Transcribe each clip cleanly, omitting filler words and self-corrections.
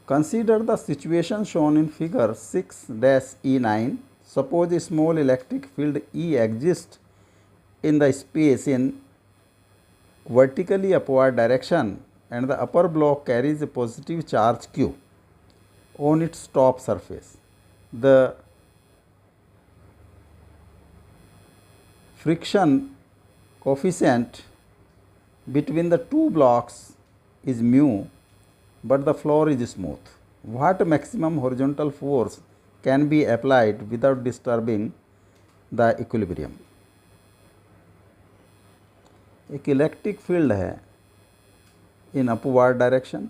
Consider the situation shown in figure 6-E9. Suppose a small electric field E exists in the space in vertically upward direction and the upper block carries a positive charge Q on its top surface. The friction coefficient between the two blocks is mu, but the floor is smooth. What maximum horizontal force can be applied without disturbing the equilibrium? एक electric field है in upward direction,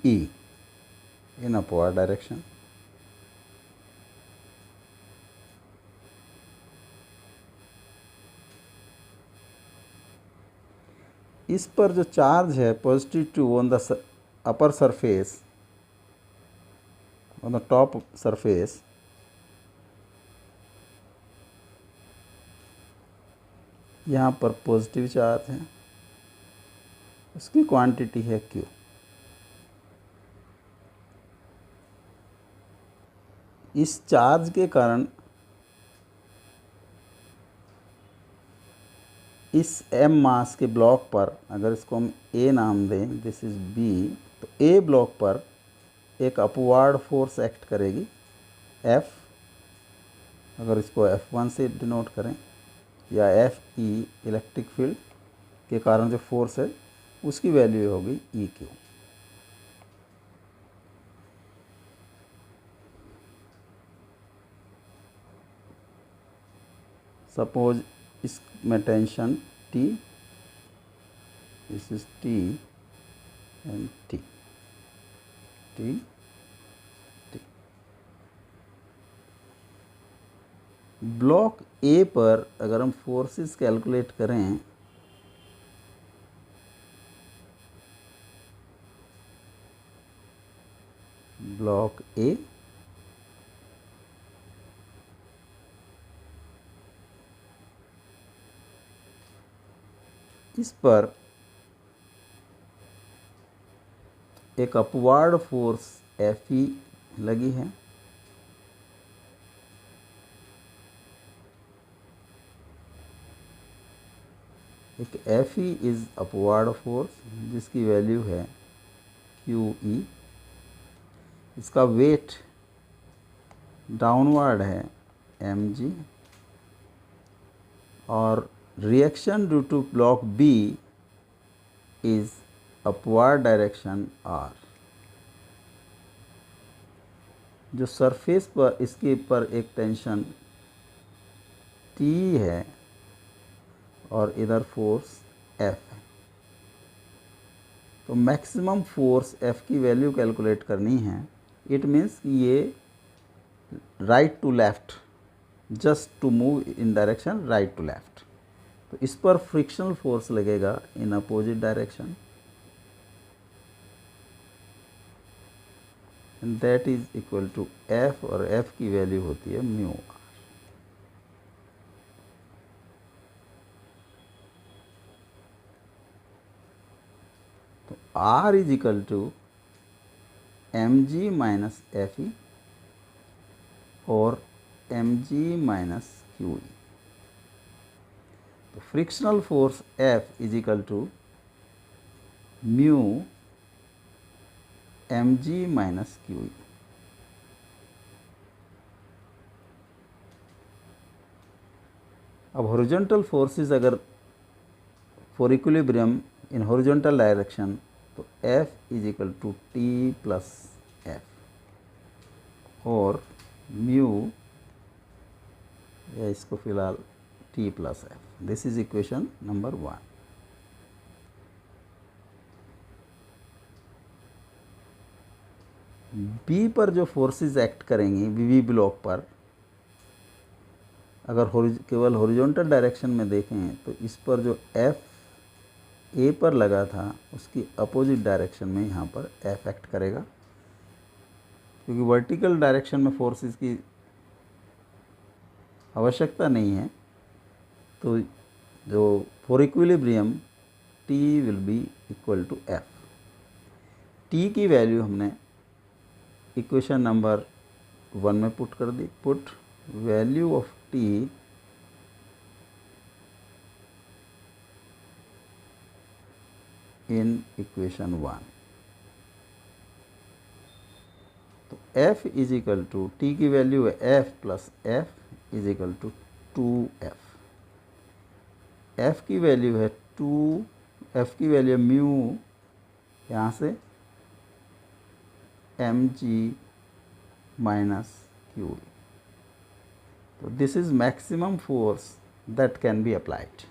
E in upward direction. इस पर जो charge है +2 on the upper surface, on the top surface, यहाँ पर positive charge है, उसकी क्वांटिटी है Q। इस चार्ज के कारण इस m मास के ब्लॉक पर, अगर इसको हम A नाम दें, दिस इज B, तो A ब्लॉक पर एक अपवर्ड फोर्स एक्ट करेगी F, अगर इसको F1 से डिनोट करें, या FE इलेक्ट्रिक फील्ड के कारण जो फोर्स है उसकी वैल्यू होगी EQ। सपोज इसमें tension T, this is T and T, T, T। Block A पर अगर हम फोर्सेस कैलकुलेट करें, ब्लॉक A, इस पर एक अपवर्ड फोर्स Fe लगी है, एक Fe इज अपवर्ड फोर्स जिसकी वैल्यू है QE। इसका वेट डाउनवर्ड है mg, और reaction due to block B is upward direction R। जो सरफेस पर इसके पर एक टेंशन T है और इधर फोर्स F है, तो मैक्सिमम फोर्स F की वैल्यू कैलकुलेट करनी है। इट मीन्स कि ये right to left, just to move in direction right to left, तो इस पर फ्रिक्शनल फोर्स लगेगा in opposite direction, and that is equal to F, और F की वैल्यू होती है म्यू। तो R is equal to mg minus Fe और mg माइनस QE। तो frictional force F is equal to mu mg minus QE। अब horizontal forces अगर for equilibrium in horizontal direction, तो F is equal to T plus F और mu, या इसको फिलहाल T plus F। This is equation number 1। B पर जो forces act करेंगी VB ब्लॉक पर, अगर केवल हॉरिजॉन्टल डायरेक्शन में देखें तो इस पर जो एफ ए पर लगा था उसकी अपोजिट डायरेक्शन में यहाँ पर एफ एक्ट करेगा, क्योंकि वर्टिकल डायरेक्शन में फोर्सेस की आवश्यकता नहीं है। तो जो for equilibrium T will be equal to F. T की वैल्यू हमने इक्वेशन नंबर 1 में पुट कर दी। Put value of T in equation 1। तो f is equal to, T की वैल्यू है f plus f is equal to 2f। f की value है 2, f की वैल्यू म्यू यहाँ से mg माइनस क्यू। तो this is maximum force that can be applied.